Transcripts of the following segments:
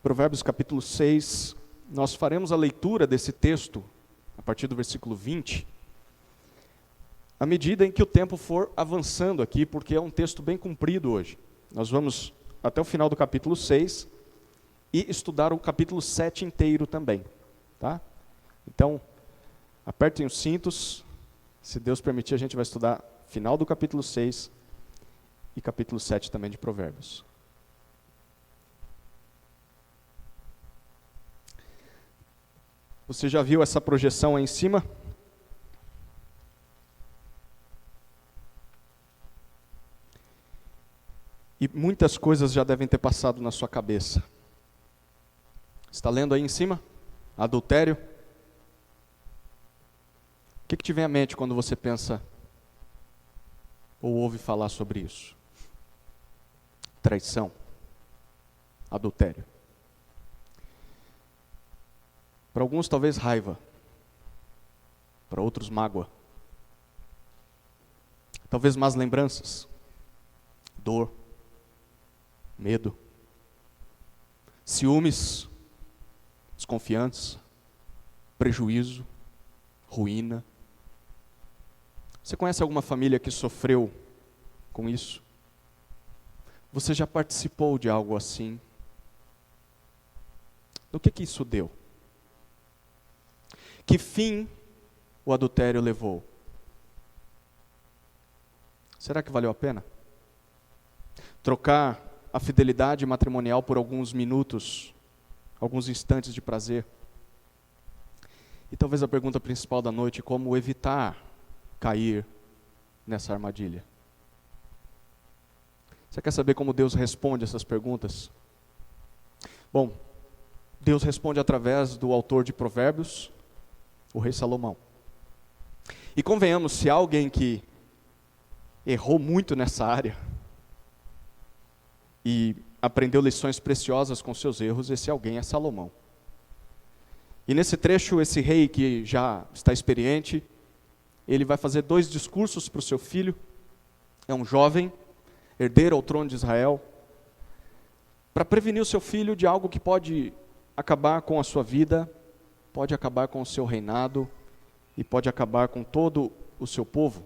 Provérbios capítulo 6, nós faremos a leitura desse texto, a partir do versículo 20, à medida em que o tempo for avançando aqui, porque é um texto bem comprido hoje. Nós vamos até o final do capítulo 6 e estudar o capítulo 7 inteiro também, tá? Então, apertem os cintos, se Deus permitir a gente vai estudar final do capítulo 6 e capítulo 7 também de Provérbios. Você já viu essa projeção aí em cima? E muitas coisas já devem ter passado na sua cabeça. Está lendo aí em cima? Adultério. O que te vem à mente quando você pensa ou ouve falar sobre isso? Traição. Adultério. Para alguns talvez raiva. Para outros mágoa. Talvez más lembranças. Dor. Medo. Ciúmes. Desconfiança. Prejuízo. Ruína. Você conhece alguma família que sofreu com isso? Você já participou de algo assim? Do que isso deu? Que fim o adultério levou? Será que valeu a pena? Trocar a fidelidade matrimonial por alguns minutos, alguns instantes de prazer? E talvez a pergunta principal da noite: como evitar cair nessa armadilha? Você quer saber como Deus responde essas perguntas? Bom, Deus responde através do autor de Provérbios, o rei Salomão. E convenhamos, se há alguém que errou muito nessa área e aprendeu lições preciosas com seus erros, esse alguém é Salomão. E nesse trecho, esse rei que já está experiente, ele vai fazer 2 discursos para o seu filho. É um jovem, herdeiro ao trono de Israel, para prevenir o seu filho de algo que pode acabar com a sua vida, pode acabar com o seu reinado e pode acabar com todo o seu povo.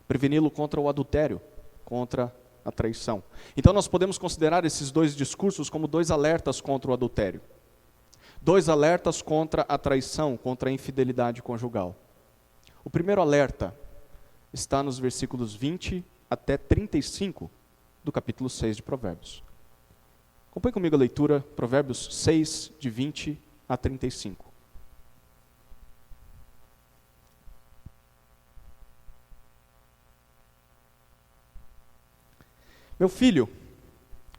Preveni-lo contra o adultério, contra a traição. Então nós podemos considerar esses 2 discursos como 2 alertas contra o adultério. 2 alertas contra a traição, contra a infidelidade conjugal. O primeiro alerta está nos versículos 20 até 35 do capítulo 6 de Provérbios. Acompanhe comigo a leitura, Provérbios 6, de 20 a 35. Meu filho,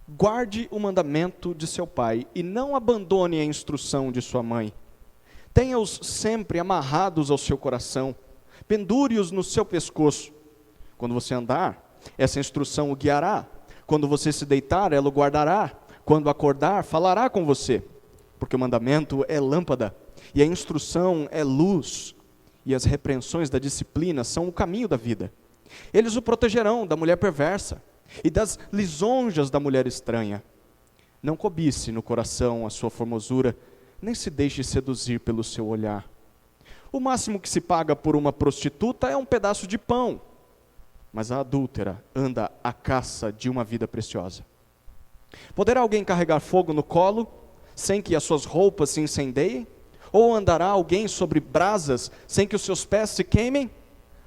guarde o mandamento de seu pai e não abandone a instrução de sua mãe. Tenha-os sempre amarrados ao seu coração, pendure-os no seu pescoço. Quando você andar, essa instrução o guiará. Quando você se deitar, ela o guardará. Quando acordar, falará com você. Porque o mandamento é lâmpada, e a instrução é luz, e as repreensões da disciplina são o caminho da vida. Eles o protegerão da mulher perversa, e das lisonjas da mulher estranha. Não cobice no coração a sua formosura, nem se deixe seduzir pelo seu olhar. O máximo que se paga por uma prostituta é um pedaço de pão, mas a adúltera anda à caça de uma vida preciosa. Poderá alguém carregar fogo no colo, sem que as suas roupas se incendeiem? Ou andará alguém sobre brasas, sem que os seus pés se queimem?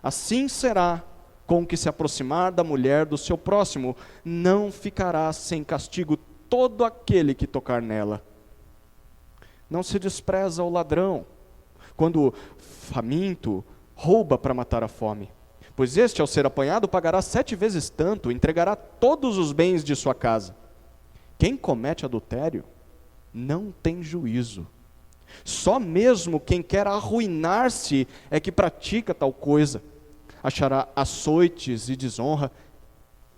Assim será com o que se aproximar da mulher do seu próximo, não ficará sem castigo todo aquele que tocar nela. Não se despreza o ladrão, quando faminto rouba para matar a fome. Pois este, ao ser apanhado, pagará 7 vezes tanto, entregará todos os bens de sua casa. Quem comete adultério não tem juízo. Só mesmo quem quer arruinar-se é que pratica tal coisa. Achará açoites e desonra,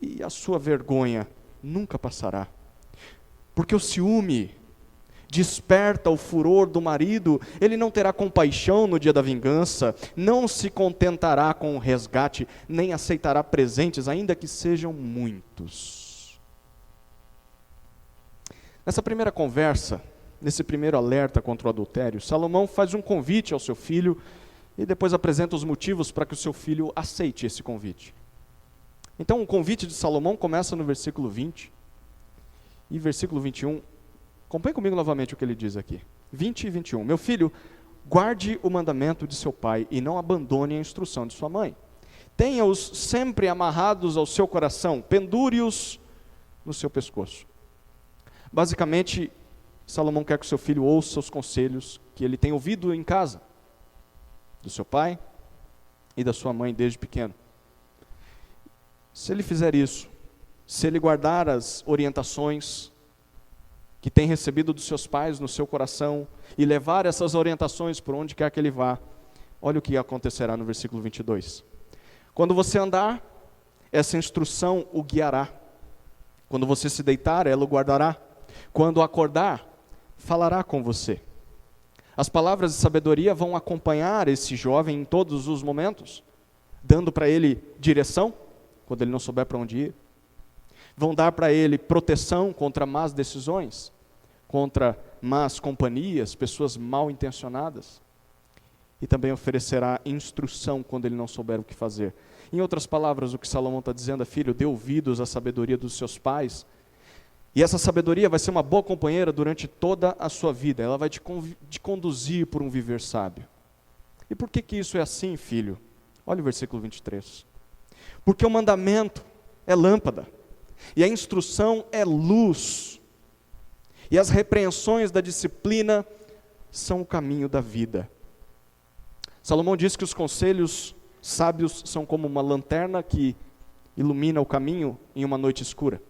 e a sua vergonha nunca passará. Porque o ciúme desperta o furor do marido, ele não terá compaixão no dia da vingança, não se contentará com o resgate, nem aceitará presentes, ainda que sejam muitos. Nessa primeira conversa, nesse primeiro alerta contra o adultério, Salomão faz um convite ao seu filho e depois apresenta os motivos para que o seu filho aceite esse convite. Então o convite de Salomão começa no versículo 20 e versículo 21. Acompanhe comigo novamente o que ele diz aqui. 20 e 21. Meu filho, guarde o mandamento de seu pai e não abandone a instrução de sua mãe. Tenha-os sempre amarrados ao seu coração, pendure-os no seu pescoço. Basicamente, Salomão quer que o seu filho ouça os conselhos que ele tem ouvido em casa, do seu pai e da sua mãe desde pequeno. Se ele fizer isso, se ele guardar as orientações que tem recebido dos seus pais no seu coração e levar essas orientações por onde quer que ele vá, olha o que acontecerá no versículo 22. Quando você andar, essa instrução o guiará. Quando você se deitar, ela o guardará. Quando acordar, falará com você. As palavras de sabedoria vão acompanhar esse jovem em todos os momentos, dando para ele direção, quando ele não souber para onde ir. Vão dar para ele proteção contra más decisões, contra más companhias, pessoas mal intencionadas. E também oferecerá instrução quando ele não souber o que fazer. Em outras palavras, o que Salomão está dizendo é: filho, dê ouvidos à sabedoria dos seus pais, e essa sabedoria vai ser uma boa companheira durante toda a sua vida, ela vai te conduzir por um viver sábio. E por que isso é assim, filho? Olha o versículo 23. Porque o mandamento é lâmpada, e a instrução é luz, e as repreensões da disciplina são o caminho da vida. Salomão diz que os conselhos sábios são como uma lanterna que ilumina o caminho em uma noite escura.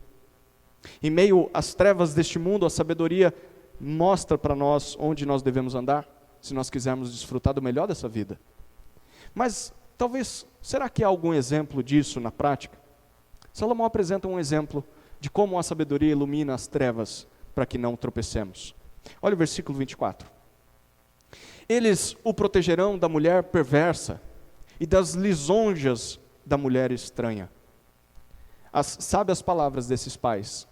Em meio às trevas deste mundo, a sabedoria mostra para nós onde nós devemos andar, se nós quisermos desfrutar do melhor dessa vida. Mas, talvez, será que há algum exemplo disso na prática? Salomão apresenta um exemplo de como a sabedoria ilumina as trevas para que não tropecemos. Olha o versículo 24. Eles o protegerão da mulher perversa e das lisonjas da mulher estranha. As sábias palavras desses pais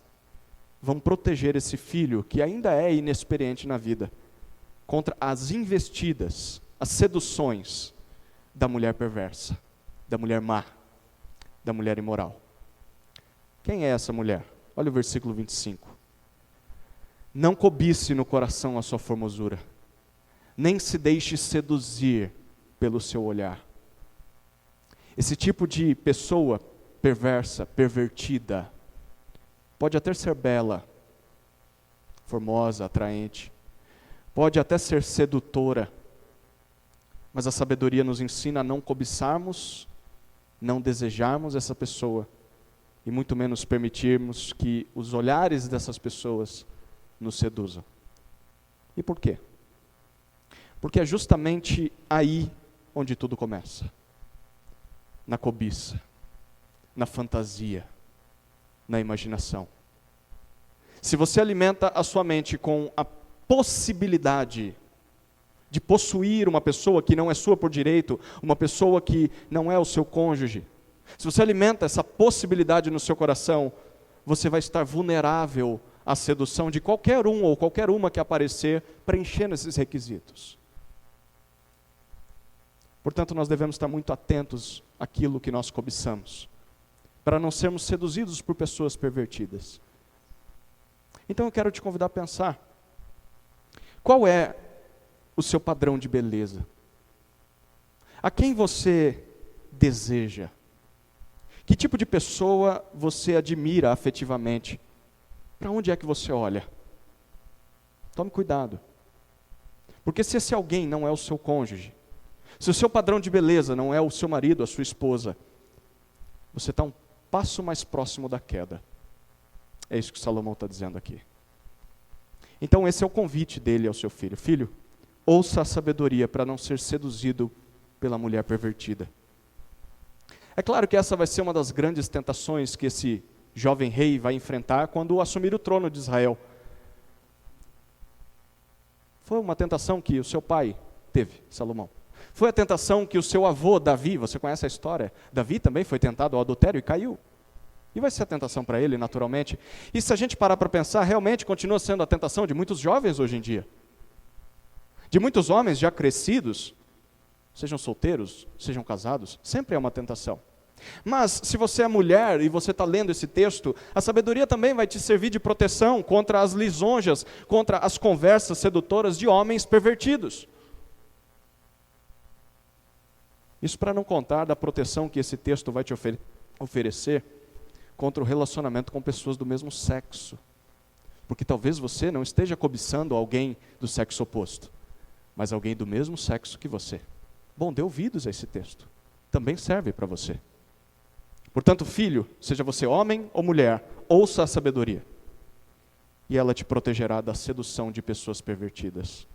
vão proteger esse filho, que ainda é inexperiente na vida, contra as investidas, as seduções da mulher perversa, da mulher má, da mulher imoral. Quem é essa mulher? Olha o versículo 25. Não cobice no coração a sua formosura, nem se deixe seduzir pelo seu olhar. Esse tipo de pessoa perversa, pervertida, pode até ser bela, formosa, atraente, pode até ser sedutora, mas a sabedoria nos ensina a não cobiçarmos, não desejarmos essa pessoa, e muito menos permitirmos que os olhares dessas pessoas nos seduzam. E por quê? Porque é justamente aí onde tudo começa. Na cobiça, na fantasia, na imaginação. Se você alimenta a sua mente com a possibilidade de possuir uma pessoa que não é sua por direito, uma pessoa que não é o seu cônjuge, se você alimenta essa possibilidade no seu coração, você vai estar vulnerável à sedução de qualquer um ou qualquer uma que aparecer preenchendo esses requisitos. Portanto, nós devemos estar muito atentos àquilo que nós cobiçamos, para não sermos seduzidos por pessoas pervertidas. Então eu quero te convidar a pensar, qual é o seu padrão de beleza? A quem você deseja? Que tipo de pessoa você admira afetivamente? Para onde é que você olha? Tome cuidado. Porque se esse alguém não é o seu cônjuge, se o seu padrão de beleza não é o seu marido, a sua esposa, você está um passo mais próximo da queda. É isso que Salomão está dizendo aqui. Então esse é o convite dele ao seu filho. Filho, ouça a sabedoria para não ser seduzido pela mulher pervertida. É claro que essa vai ser uma das grandes tentações que esse jovem rei vai enfrentar quando assumir o trono de Israel. Foi uma tentação que o seu pai teve, Salomão. Foi a tentação que o seu avô Davi, você conhece a história? Davi também foi tentado ao adultério e caiu. E vai ser a tentação para ele, naturalmente. E se a gente parar para pensar, realmente continua sendo a tentação de muitos jovens hoje em dia. De muitos homens já crescidos, sejam solteiros, sejam casados, sempre é uma tentação. Mas, se você é mulher e você está lendo esse texto, a sabedoria também vai te servir de proteção contra as lisonjas, contra as conversas sedutoras de homens pervertidos. Isso para não contar da proteção que esse texto vai te oferecer contra o relacionamento com pessoas do mesmo sexo. Porque talvez você não esteja cobiçando alguém do sexo oposto, mas alguém do mesmo sexo que você. Bom, dê ouvidos a esse texto. Também serve para você. Portanto, filho, seja você homem ou mulher, ouça a sabedoria. E ela te protegerá da sedução de pessoas pervertidas.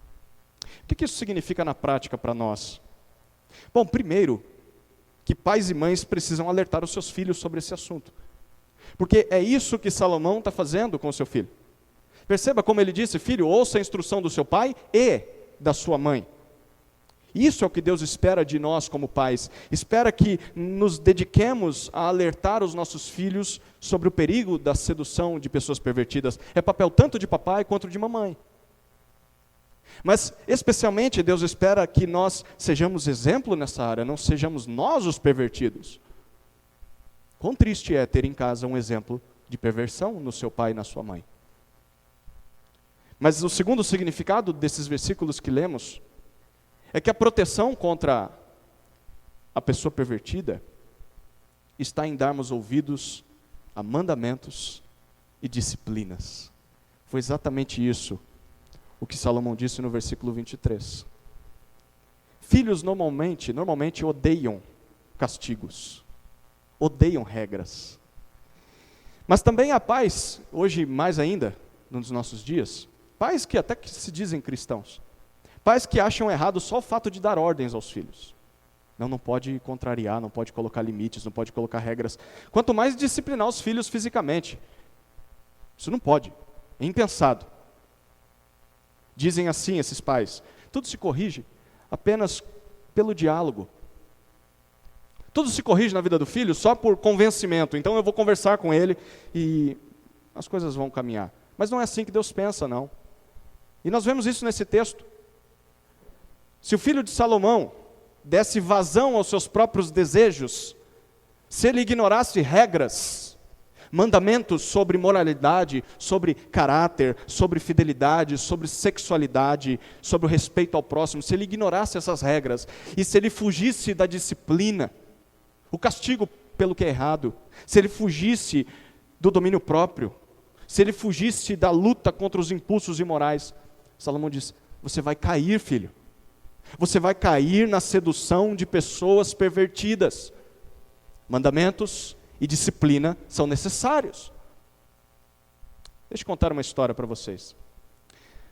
O que isso significa na prática para nós? Bom, primeiro, que pais e mães precisam alertar os seus filhos sobre esse assunto. Porque é isso que Salomão está fazendo com o seu filho. Perceba como ele disse: filho, ouça a instrução do seu pai e da sua mãe. Isso é o que Deus espera de nós como pais. Espera que nos dediquemos a alertar os nossos filhos sobre o perigo da sedução de pessoas pervertidas. É papel tanto de papai quanto de mamãe. Mas, especialmente, Deus espera que nós sejamos exemplo nessa área, não sejamos nós os pervertidos. Quão triste é ter em casa um exemplo de perversão no seu pai e na sua mãe. Mas o segundo significado desses versículos que lemos é que a proteção contra a pessoa pervertida está em darmos ouvidos a mandamentos e disciplinas. Foi exatamente isso o que Salomão disse no versículo 23. Filhos normalmente odeiam castigos, odeiam regras. Mas também há pais, hoje mais ainda, nos nossos dias, pais que até que se dizem cristãos, pais que acham errado só o fato de dar ordens aos filhos. Não pode contrariar, não pode colocar limites, não pode colocar regras. Quanto mais disciplinar os filhos fisicamente. Isso não pode, é impensado. Dizem assim esses pais: tudo se corrige apenas pelo diálogo. Tudo se corrige na vida do filho só por convencimento. Então eu vou conversar com ele e as coisas vão caminhar. Mas não é assim que Deus pensa, não. E nós vemos isso nesse texto. Se o filho de Salomão desse vazão aos seus próprios desejos, se ele ignorasse regras, mandamentos sobre moralidade, sobre caráter, sobre fidelidade, sobre sexualidade, sobre o respeito ao próximo, se ele ignorasse essas regras, e se ele fugisse da disciplina, o castigo pelo que é errado, se ele fugisse do domínio próprio, se ele fugisse da luta contra os impulsos imorais, Salomão diz: você vai cair, filho. Você vai cair na sedução de pessoas pervertidas. Mandamentos e disciplina são necessários. Deixa eu contar uma história para vocês.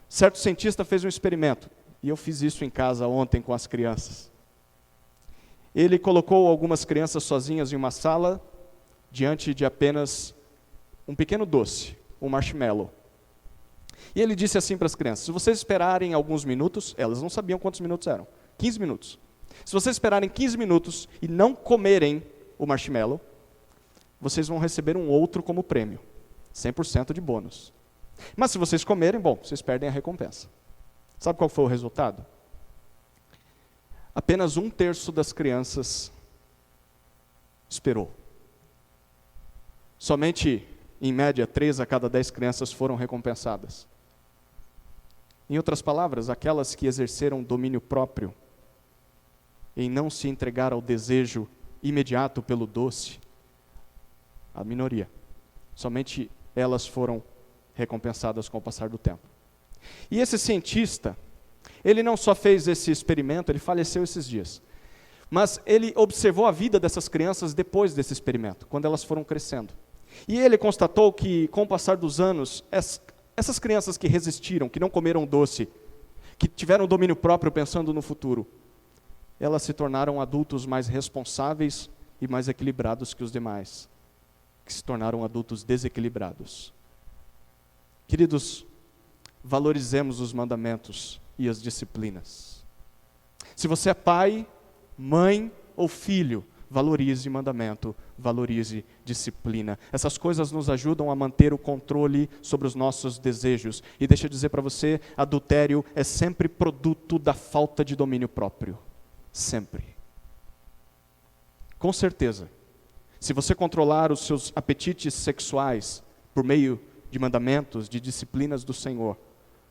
Certo cientista fez um experimento, e eu fiz isso em casa ontem com as crianças. Ele colocou algumas crianças sozinhas em uma sala, diante de apenas um pequeno doce, um marshmallow. E ele disse assim para as crianças: se vocês esperarem alguns minutos, elas não sabiam quantos minutos eram, 15 minutos. Se vocês esperarem 15 minutos e não comerem o marshmallow, vocês vão receber um outro como prêmio, 100% de bônus. Mas se vocês comerem, bom, vocês perdem a recompensa. Sabe qual foi o resultado? Apenas 1/3 das crianças esperou. Somente, em média, 3 a cada 10 crianças foram recompensadas. Em outras palavras, aquelas que exerceram domínio próprio em não se entregar ao desejo imediato pelo doce, a minoria. Somente elas foram recompensadas com o passar do tempo. E esse cientista, ele não só fez esse experimento, ele faleceu esses dias, mas ele observou a vida dessas crianças depois desse experimento, quando elas foram crescendo. E ele constatou que, com o passar dos anos, essas crianças que resistiram, que não comeram doce, que tiveram domínio próprio pensando no futuro, elas se tornaram adultos mais responsáveis e mais equilibrados que os demais, que se tornaram adultos desequilibrados. Queridos, valorizemos os mandamentos e as disciplinas. Se você é pai, mãe ou filho, valorize mandamento, valorize disciplina. Essas coisas nos ajudam a manter o controle sobre os nossos desejos. E deixa eu dizer para você, adultério é sempre produto da falta de domínio próprio. Sempre. Com certeza. Se você controlar os seus apetites sexuais por meio de mandamentos, de disciplinas do Senhor,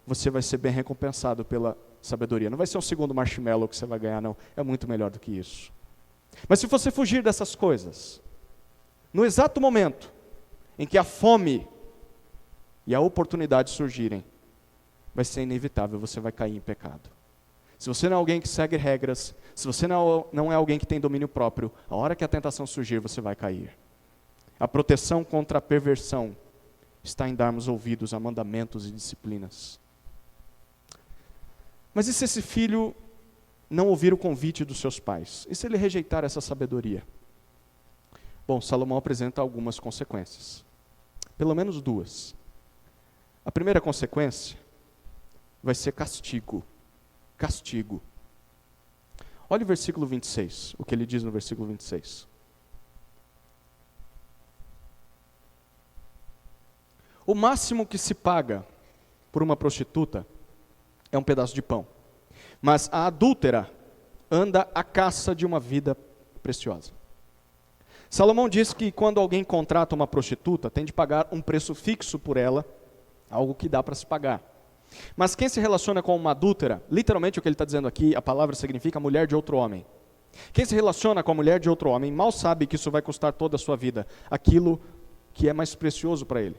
você vai ser bem recompensado pela sabedoria. Não vai ser um segundo marshmallow que você vai ganhar, não. É muito melhor do que isso. Mas se você fugir dessas coisas, no exato momento em que a fome e a oportunidade surgirem, vai ser inevitável, você vai cair em pecado. Se você não é alguém que segue regras, se você não é alguém que tem domínio próprio, a hora que a tentação surgir, você vai cair. A proteção contra a perversão está em darmos ouvidos a mandamentos e disciplinas. Mas e se esse filho não ouvir o convite dos seus pais? E se ele rejeitar essa sabedoria? Bom, Salomão apresenta algumas consequências. Pelo menos duas. A primeira consequência vai ser castigo. Castigo. Olha o versículo 26, o que ele diz no versículo 26. O máximo que se paga por uma prostituta é um pedaço de pão. Mas a adúltera anda à caça de uma vida preciosa. Salomão diz que quando alguém contrata uma prostituta, tem de pagar um preço fixo por ela, algo que dá para se pagar. Mas quem se relaciona com uma adúltera, literalmente o que ele está dizendo aqui, a palavra significa mulher de outro homem. Quem se relaciona com a mulher de outro homem, mal sabe que isso vai custar toda a sua vida, aquilo que é mais precioso para ele.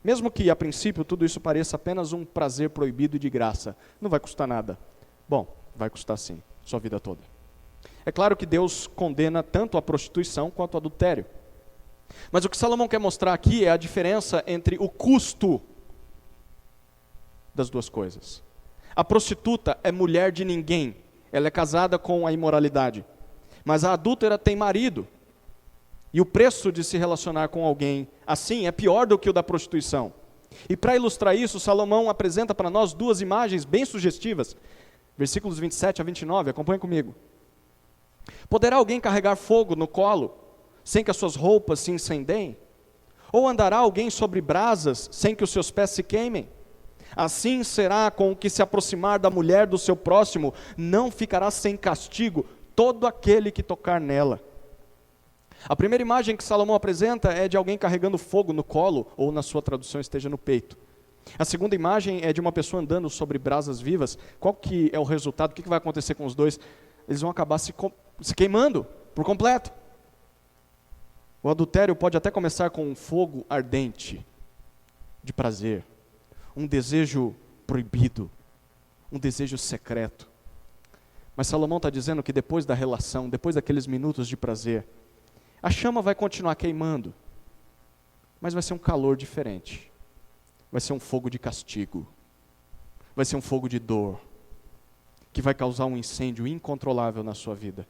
Mesmo que a princípio tudo isso pareça apenas um prazer proibido e de graça, não vai custar nada. Bom, vai custar sim, sua vida toda. É claro que Deus condena tanto a prostituição quanto o adultério. Mas o que Salomão quer mostrar aqui é a diferença entre o custo das duas coisas. A prostituta é mulher de ninguém, ela é casada com a imoralidade. Mas a adúltera tem marido. E o preço de se relacionar com alguém assim é pior do que o da prostituição. E para ilustrar isso, Salomão apresenta para nós duas imagens bem sugestivas. Versículos 27 a 29, acompanhe comigo. Poderá alguém carregar fogo no colo, sem que as suas roupas se incendiem? Ou andará alguém sobre brasas, sem que os seus pés se queimem? Assim será com o que se aproximar da mulher do seu próximo, não ficará sem castigo todo aquele que tocar nela. A primeira imagem que Salomão apresenta é de alguém carregando fogo no colo, ou na sua tradução esteja no peito. A segunda imagem é de uma pessoa andando sobre brasas vivas. Qual que é o resultado? O que vai acontecer com os dois? Eles vão acabar se queimando por completo. O adultério pode até começar com um fogo ardente de prazer, um desejo proibido, um desejo secreto. Mas Salomão está dizendo que depois da relação, depois daqueles minutos de prazer, a chama vai continuar queimando, mas vai ser um calor diferente. Vai ser um fogo de castigo. Vai ser um fogo de dor, que vai causar um incêndio incontrolável na sua vida.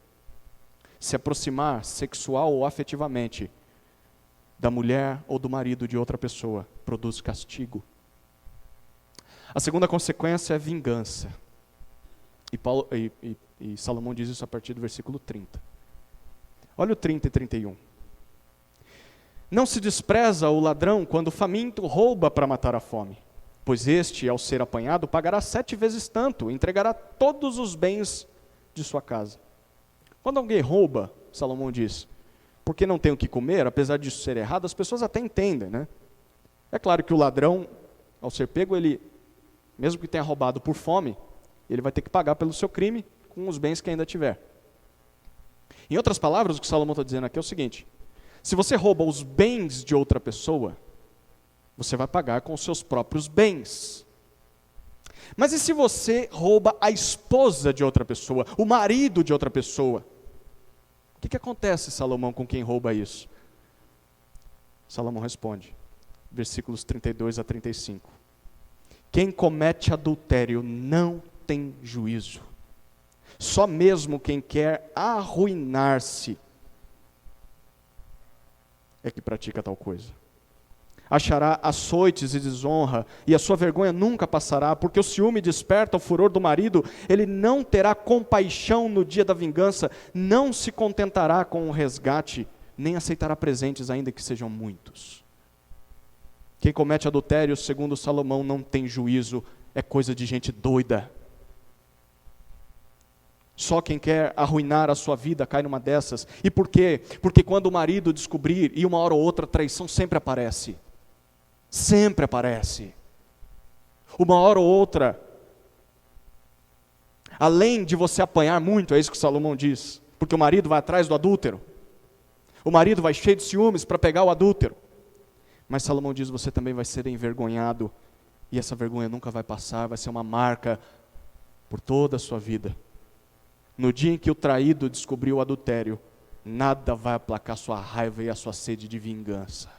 Se aproximar sexual ou afetivamente da mulher ou do marido de outra pessoa produz castigo. A segunda consequência é vingança. E Salomão diz isso a partir do versículo 30. Olha o 30 e 31. Não se despreza o ladrão quando o faminto rouba para matar a fome, pois este, ao ser apanhado, pagará 7 vezes tanto, entregará todos os bens de sua casa. Quando alguém rouba, Salomão diz, porque não tem o que comer, apesar disso ser errado, as pessoas até entendem, né? É claro que o ladrão, ao ser pego, ele, mesmo que tenha roubado por fome, ele vai ter que pagar pelo seu crime com os bens que ainda tiver. Em outras palavras, o que Salomão está dizendo aqui é o seguinte: se você rouba os bens de outra pessoa, você vai pagar com os seus próprios bens. Mas e se você rouba a esposa de outra pessoa, o marido de outra pessoa? O que acontece, Salomão, com quem rouba isso? Salomão responde, versículos 32 a 35. Quem comete adultério não tem juízo. Só mesmo quem quer arruinar-se é que pratica tal coisa. achará açoites e desonra, e a sua vergonha nunca passará, porque o ciúme desperta o furor do marido, ele não terá compaixão no dia da vingança, não se contentará com o resgate, nem aceitará presentes, ainda que sejam muitos. Quem comete adultério, segundo Salomão, não tem juízo, é coisa de gente doida. Só quem quer arruinar a sua vida cai numa dessas. E por quê? Porque quando o marido descobrir, e uma hora ou outra a traição sempre aparece. Sempre aparece. Uma hora ou outra, além de você apanhar muito, é isso que Salomão diz, porque o marido vai atrás do adúltero. O marido vai cheio de ciúmes para pegar o adúltero. Mas Salomão diz, você também vai ser envergonhado, e essa vergonha nunca vai passar, vai ser uma marca por toda a sua vida. No dia em que o traído descobriu o adultério, nada vai aplacar sua raiva e a sua sede de vingança.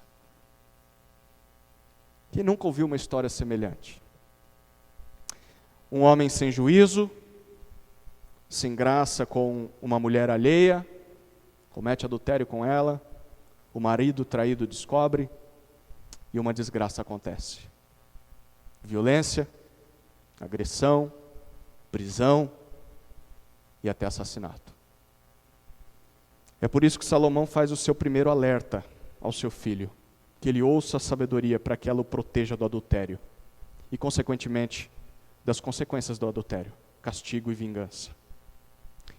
Quem nunca ouviu uma história semelhante? Um homem sem juízo, se engraça com uma mulher alheia, comete adultério com ela, o marido traído descobre, e uma desgraça acontece. Violência, agressão, prisão, e até assassinato. É por isso que Salomão faz o seu primeiro alerta ao seu filho, que ele ouça a sabedoria para que ela o proteja do adultério, e consequentemente, das consequências do adultério, castigo e vingança.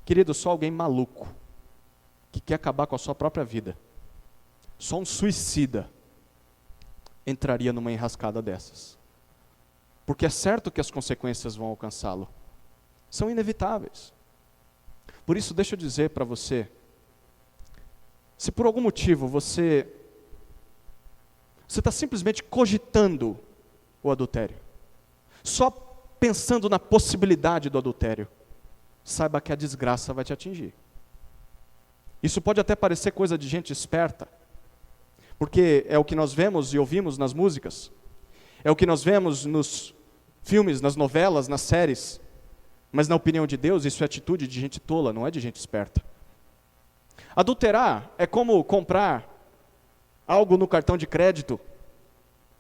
Querido, só alguém maluco, que quer acabar com a sua própria vida, só um suicida, entraria numa enrascada dessas. Porque é certo que as consequências vão alcançá-lo, são inevitáveis. Por isso, deixa eu dizer para você, se por algum motivo você está simplesmente cogitando o adultério, só pensando na possibilidade do adultério, saiba que a desgraça vai te atingir. Isso pode até parecer coisa de gente esperta, porque é o que nós vemos e ouvimos nas músicas, é o que nós vemos nos filmes, nas novelas, nas séries. Mas na opinião de Deus, isso é atitude de gente tola, não é de gente esperta. Adulterar é como comprar algo no cartão de crédito,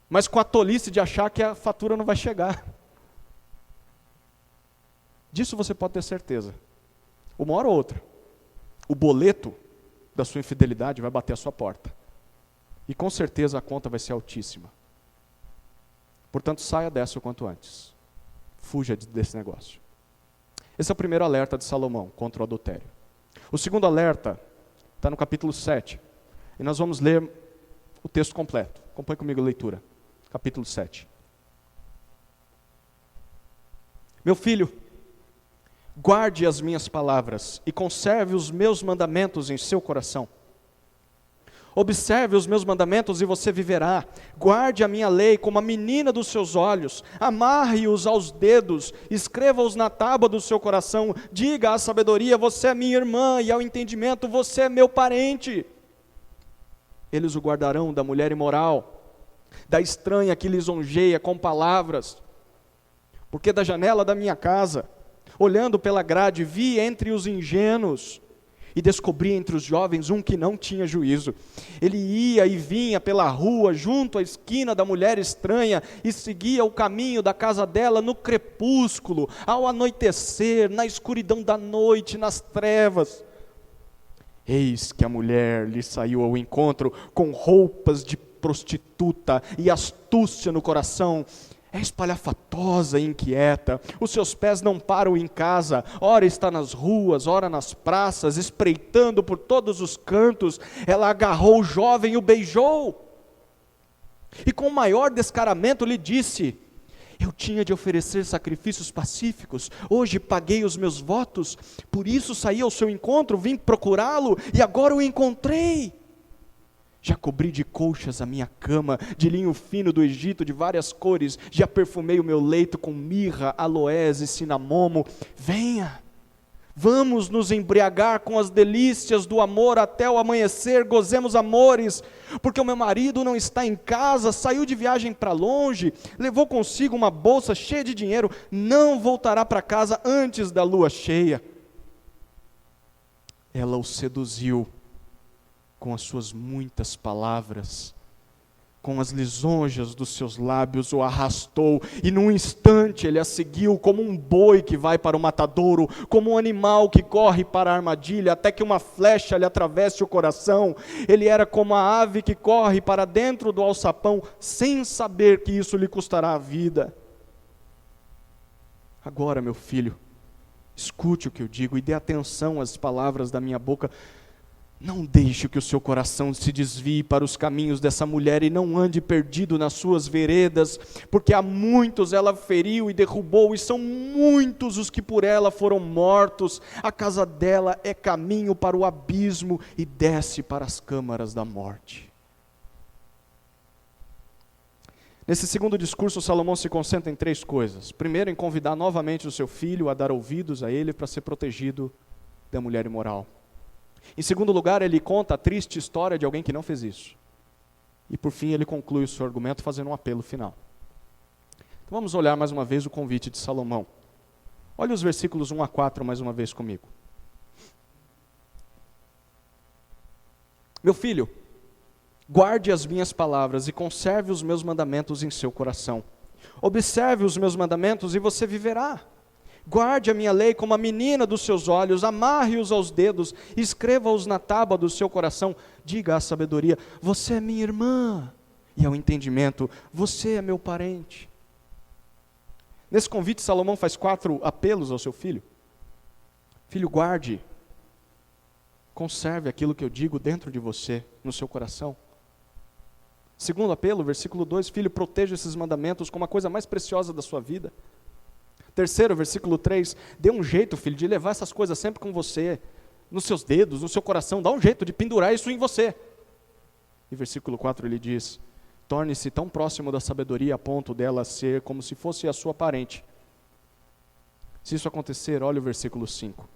mas com a tolice de achar que a fatura não vai chegar. Disso você pode ter certeza. Uma hora ou outra, o boleto da sua infidelidade vai bater a sua porta. E com certeza a conta vai ser altíssima. Portanto, saia dessa o quanto antes. Fuja desse negócio. Esse é o primeiro alerta de Salomão contra o adultério. O segundo alerta está no capítulo 7. E nós vamos ler o texto completo. Acompanhe comigo a leitura. Capítulo 7. Meu filho, guarde as minhas palavras e conserve os meus mandamentos em seu coração. Observe os meus mandamentos e você viverá. Guarde a minha lei como a menina dos seus olhos. Amarre-os aos dedos. Escreva-os na tábua do seu coração. Diga à sabedoria, você é minha irmã, e ao entendimento, você é meu parente. Eles o guardarão da mulher imoral, da estranha que lisonjeia com palavras. Porque da janela da minha casa, olhando pela grade, vi entre os ingênuos, e descobri entre os jovens um que não tinha juízo. Ele ia e vinha pela rua, junto à esquina da mulher estranha, e seguia o caminho da casa dela no crepúsculo, ao anoitecer, na escuridão da noite, nas trevas. Eis que a mulher lhe saiu ao encontro, com roupas de prostituta e astúcia no coração. É espalhafatosa e inquieta, os seus pés não param em casa, ora está nas ruas, ora nas praças, espreitando por todos os cantos. Ela agarrou o jovem e o beijou, e com maior descaramento lhe disse: eu tinha de oferecer sacrifícios pacíficos, hoje paguei os meus votos, por isso saí ao seu encontro, vim procurá-lo, e agora o encontrei. Já cobri de colchas a minha cama, de linho fino do Egito, de várias cores. Já perfumei o meu leito com mirra, aloés e cinamomo. Venha, vamos nos embriagar com as delícias do amor até o amanhecer, gozemos amores. Porque o meu marido não está em casa, saiu de viagem para longe, levou consigo uma bolsa cheia de dinheiro, não voltará para casa antes da lua cheia. Ela o seduziu com as suas muitas palavras, com as lisonjas dos seus lábios o arrastou, e num instante ele a seguiu como um boi que vai para o matadouro, como um animal que corre para a armadilha, até que uma flecha lhe atravesse o coração. Ele era como a ave que corre para dentro do alçapão, sem saber que isso lhe custará a vida. Agora, meu filho, escute o que eu digo e dê atenção às palavras da minha boca. Não deixe que o seu coração se desvie para os caminhos dessa mulher e não ande perdido nas suas veredas, porque a muitos ela feriu e derrubou, e são muitos os que por ela foram mortos. A casa dela é caminho para o abismo e desce para as câmaras da morte. Nesse segundo discurso, Salomão se concentra em 3 coisas. Primeiro, em convidar novamente o seu filho a dar ouvidos a ele para ser protegido da mulher imoral. Em segundo lugar, ele conta a triste história de alguém que não fez isso. E por fim, ele conclui o seu argumento fazendo um apelo final. Então vamos olhar mais uma vez o convite de Salomão. Olha os versículos 1 a 4 mais uma vez comigo. Meu filho, guarde as minhas palavras e conserve os meus mandamentos em seu coração. Observe os meus mandamentos e você viverá. Guarde a minha lei como a menina dos seus olhos, amarre-os aos dedos, escreva-os na tábua do seu coração. Diga à sabedoria: você é minha irmã, e ao entendimento: você é meu parente. Nesse convite, Salomão faz 4 apelos ao seu filho. Filho, guarde, conserve aquilo que eu digo dentro de você, no seu coração. Segundo apelo, versículo 2, filho, proteja esses mandamentos como a coisa mais preciosa da sua vida. Terceiro, versículo 3, dê um jeito, filho, de levar essas coisas sempre com você, nos seus dedos, no seu coração, dá um jeito de pendurar isso em você. E versículo 4 ele diz: torne-se tão próximo da sabedoria a ponto dela ser como se fosse a sua parente. Se isso acontecer, olha o versículo 5.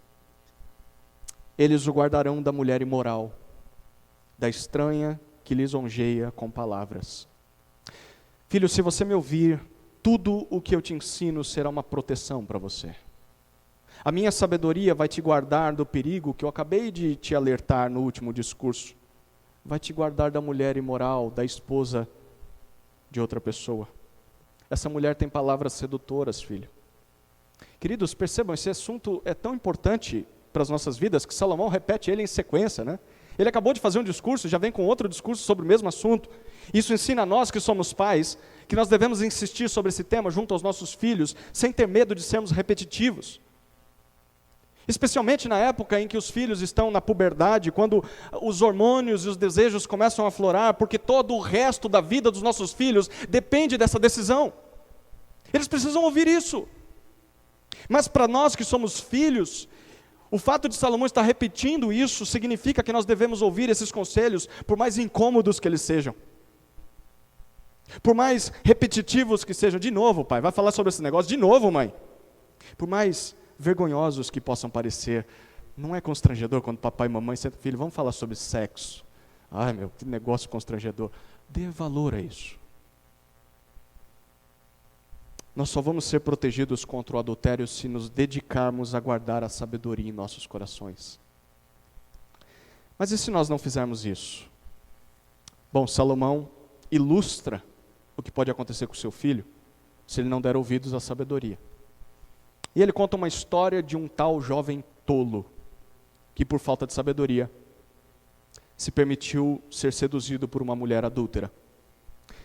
Eles o guardarão da mulher imoral, da estranha que lisonjeia com palavras. Filho, se você me ouvir, tudo o que eu te ensino será uma proteção para você. A minha sabedoria vai te guardar do perigo que eu acabei de te alertar no último discurso. Vai te guardar da mulher imoral, da esposa de outra pessoa. Essa mulher tem palavras sedutoras, filho. Queridos, percebam, esse assunto é tão importante para as nossas vidas que Salomão repete ele em sequência, né? Ele acabou de fazer um discurso, já vem com outro discurso sobre o mesmo assunto. Isso ensina a nós que somos pais, que nós devemos insistir sobre esse tema junto aos nossos filhos, sem ter medo de sermos repetitivos. Especialmente na época em que os filhos estão na puberdade, quando os hormônios e os desejos começam a aflorar, porque todo o resto da vida dos nossos filhos depende dessa decisão. Eles precisam ouvir isso. Mas para nós que somos filhos, o fato de Salomão estar repetindo isso significa que nós devemos ouvir esses conselhos, por mais incômodos que eles sejam. Por mais repetitivos que sejam. De novo, pai, vai falar sobre esse negócio? De novo, mãe. Por mais vergonhosos que possam parecer. Não é constrangedor quando papai e mamãe sentam, filho, vamos falar sobre sexo. Ai, meu, que negócio constrangedor. Dê valor a isso. Nós só vamos ser protegidos contra o adultério se nos dedicarmos a guardar a sabedoria em nossos corações. Mas e se nós não fizermos isso? Bom, Salomão ilustra o que pode acontecer com seu filho se ele não der ouvidos à sabedoria. E ele conta uma história de um tal jovem tolo, que por falta de sabedoria se permitiu ser seduzido por uma mulher adúltera.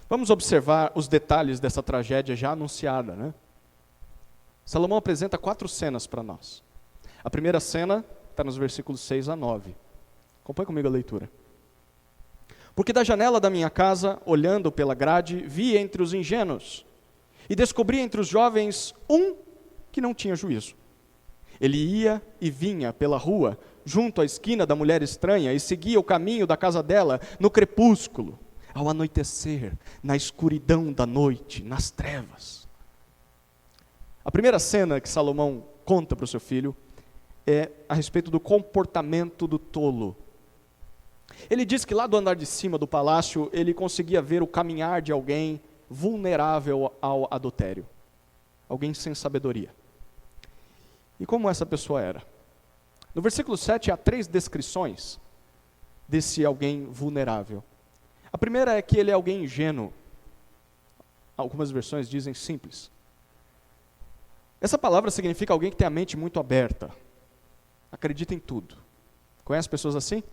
Vamos observar os detalhes dessa tragédia já anunciada, né? Salomão apresenta 4 cenas para nós. A primeira cena está nos versículos 6 a 9. Acompanhe comigo a leitura. Porque da janela da minha casa, olhando pela grade, vi entre os ingênuos, e descobri entre os jovens um que não tinha juízo. Ele ia e vinha pela rua, junto à esquina da mulher estranha, e seguia o caminho da casa dela, no crepúsculo, ao anoitecer, na escuridão da noite, nas trevas. A primeira cena que Salomão conta para o seu filho é a respeito do comportamento do tolo. Ele diz que lá do andar de cima do palácio, ele conseguia ver o caminhar de alguém vulnerável ao adultério. Alguém sem sabedoria. E como essa pessoa era? No versículo 7 há 3 descrições desse alguém vulnerável. A primeira é que ele é alguém ingênuo. Algumas versões dizem simples. Essa palavra significa alguém que tem a mente muito aberta. Acredita em tudo. Conhece pessoas assim?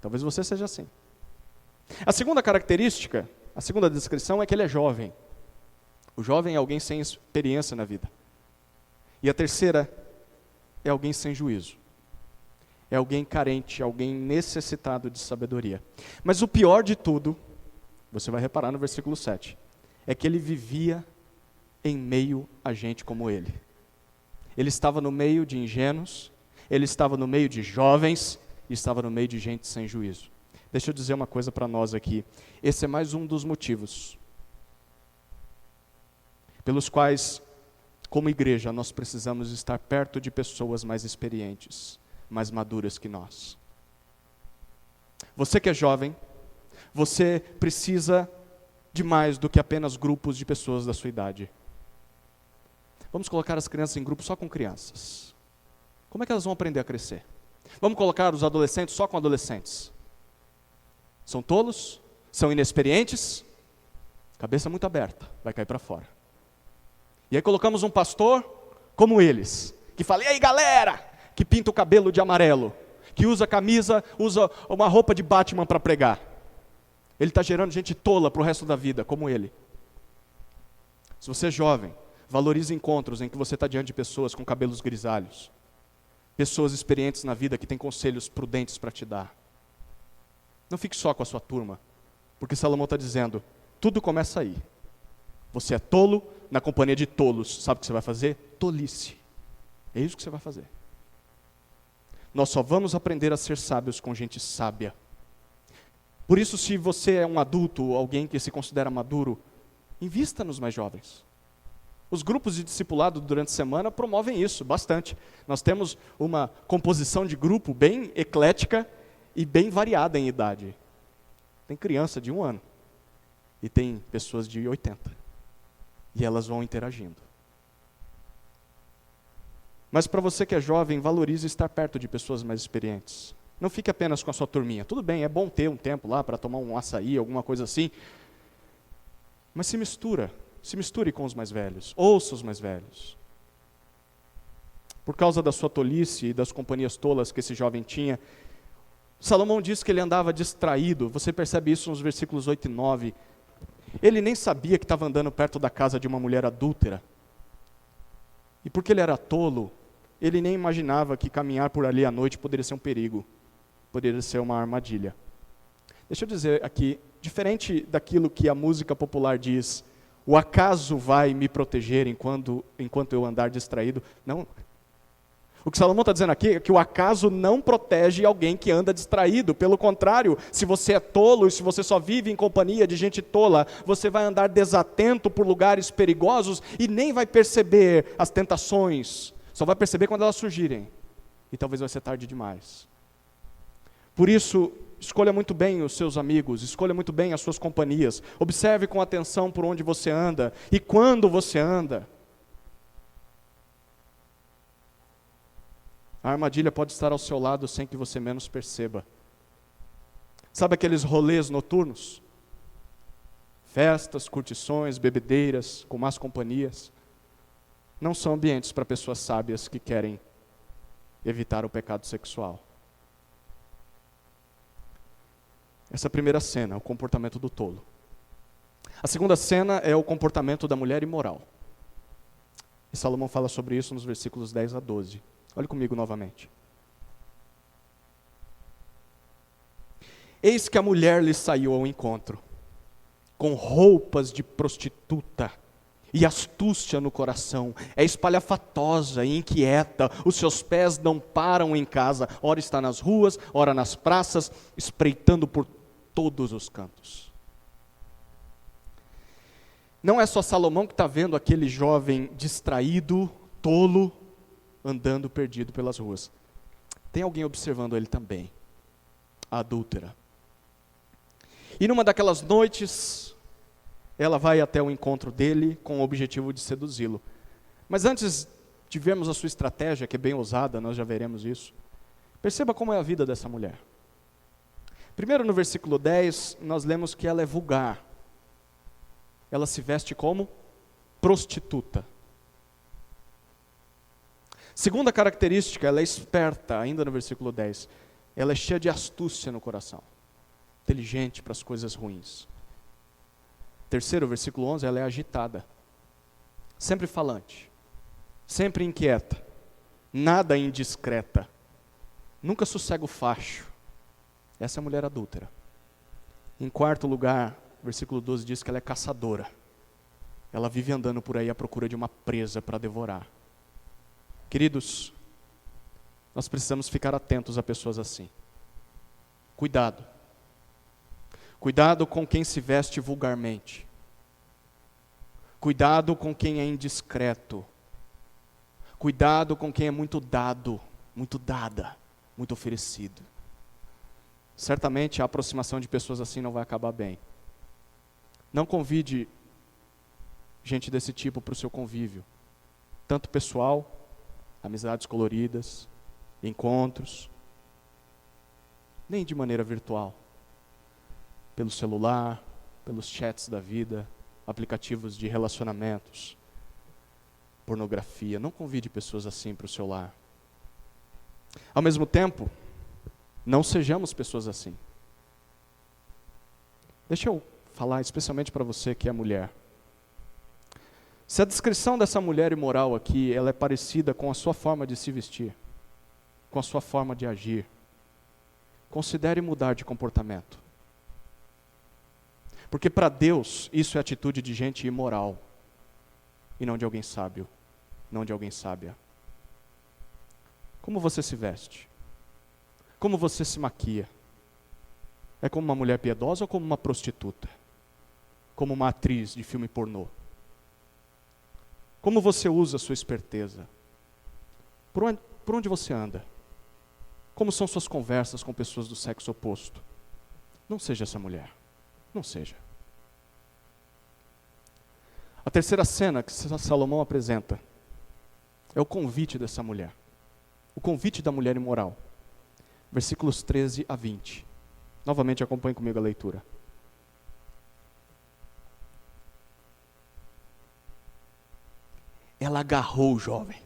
Talvez você seja assim. A segunda característica, a segunda descrição é que ele é jovem. O jovem é alguém sem experiência na vida. E a terceira é alguém sem juízo. É alguém carente, alguém necessitado de sabedoria. Mas o pior de tudo, você vai reparar no versículo 7, é que ele vivia em meio a gente como ele. Ele estava no meio de ingênuos, ele estava no meio de jovens, e estava no meio de gente sem juízo. Deixa eu dizer uma coisa para nós aqui. Esse é mais um dos motivos pelos quais, como igreja, nós precisamos estar perto de pessoas mais experientes, mais maduras que nós. Você que é jovem, você precisa de mais do que apenas grupos de pessoas da sua idade. Vamos colocar as crianças em grupos só com crianças. Como é que elas vão aprender a crescer? Vamos colocar os adolescentes só com adolescentes. São tolos? São inexperientes? Cabeça muito aberta, vai cair para fora. E aí colocamos um pastor como eles, que fala, e aí galera, que pinta o cabelo de amarelo, que usa camisa, usa uma roupa de Batman para pregar. Ele está gerando gente tola para o resto da vida, como ele. Se você é jovem, valorize encontros em que você está diante de pessoas com cabelos grisalhos. Pessoas experientes na vida que têm conselhos prudentes para te dar. Não fique só com a sua turma, porque Salomão está dizendo, tudo começa aí. Você é tolo na companhia de tolos. Sabe o que você vai fazer? Tolice. É isso que você vai fazer. Nós só vamos aprender a ser sábios com gente sábia. Por isso, se você é um adulto, alguém que se considera maduro, invista nos mais jovens. Os grupos de discipulado durante a semana promovem isso bastante. Nós temos uma composição de grupo bem eclética e bem variada em idade. Tem criança de 1 ano e tem pessoas de 80. E elas vão interagindo. Mas para você que é jovem, valorize estar perto de pessoas mais experientes. Não fique apenas com a sua turminha. Tudo bem, é bom ter um tempo lá para tomar um açaí, alguma coisa assim. Mas se misture com os mais velhos. Ouça os mais velhos. Por causa da sua tolice e das companhias tolas que esse jovem tinha, Salomão diz que ele andava distraído. Você percebe isso nos versículos 8 e 9. Ele nem sabia que estava andando perto da casa de uma mulher adúltera. E porque ele era tolo, ele nem imaginava que caminhar por ali à noite poderia ser um perigo. Poderia ser uma armadilha. Deixa eu dizer aqui, diferente daquilo que a música popular diz, o acaso vai me proteger enquanto eu andar distraído. Não. O que Salomão está dizendo aqui é que o acaso não protege alguém que anda distraído. Pelo contrário, se você é tolo e se você só vive em companhia de gente tola, você vai andar desatento por lugares perigosos e nem vai perceber as tentações. Só vai perceber quando elas surgirem. E talvez vai ser tarde demais. Por isso, escolha muito bem os seus amigos, escolha muito bem as suas companhias. Observe com atenção por onde você anda e quando você anda. A armadilha pode estar ao seu lado sem que você menos perceba. Sabe aqueles rolês noturnos? Festas, curtições, bebedeiras, com más companhias. Não são ambientes para pessoas sábias que querem evitar o pecado sexual. Essa é a primeira cena, o comportamento do tolo. A segunda cena é o comportamento da mulher imoral. E Salomão fala sobre isso nos versículos 10 a 12. Olhe comigo novamente. Eis que a mulher lhe saiu ao encontro, com roupas de prostituta e astúcia no coração. É espalhafatosa e inquieta, os seus pés não param em casa. Ora está nas ruas, ora nas praças, espreitando por todos os cantos. Não é só Salomão que está vendo aquele jovem distraído, tolo, andando perdido pelas ruas. Tem alguém observando ele também, a adúltera. E numa daquelas noites, ela vai até o encontro dele com o objetivo de seduzi-lo. Mas antes de vermos a sua estratégia, que é bem ousada, nós já veremos isso, perceba como é a vida dessa mulher. Primeiro, no versículo 10, nós lemos que ela é vulgar. Ela se veste como prostituta. Segunda característica, ela é esperta, ainda no versículo 10. Ela é cheia de astúcia no coração. Inteligente para as coisas ruins. Terceiro, versículo 11, ela é agitada. Sempre falante. Sempre inquieta. Nada indiscreta. Nunca sossega o facho. Essa é a mulher adúltera. Em quarto lugar, versículo 12 diz que ela é caçadora. Ela vive andando por aí à procura de uma presa para devorar. Queridos, nós precisamos ficar atentos a pessoas assim. Cuidado. Cuidado com quem se veste vulgarmente. Cuidado com quem é indiscreto. Cuidado com quem é muito dado, muito dada, muito oferecido. Certamente a aproximação de pessoas assim não vai acabar bem. Não convide gente desse tipo para o seu convívio, tanto pessoal, amizades coloridas, encontros, nem de maneira virtual, pelo celular, pelos chats da vida, aplicativos de relacionamentos, pornografia. Não convide pessoas assim para o seu lar. Ao mesmo tempo, não sejamos pessoas assim. Deixa eu falar especialmente para você que é mulher. Se a descrição dessa mulher imoral aqui, ela é parecida com a sua forma de se vestir, com a sua forma de agir, considere mudar de comportamento. Porque para Deus, isso é atitude de gente imoral, e não de alguém sábio, não de alguém sábia. Como você se veste? Como você se maquia? É como uma mulher piedosa ou como uma prostituta? Como uma atriz de filme pornô? Como você usa a sua esperteza? Por onde você anda? Como são suas conversas com pessoas do sexo oposto? Não seja essa mulher. Não seja. A terceira cena que Salomão apresenta é o convite dessa mulher. O convite da mulher imoral. Versículos 13 a 20. Novamente acompanhe comigo a leitura. Ela agarrou o jovem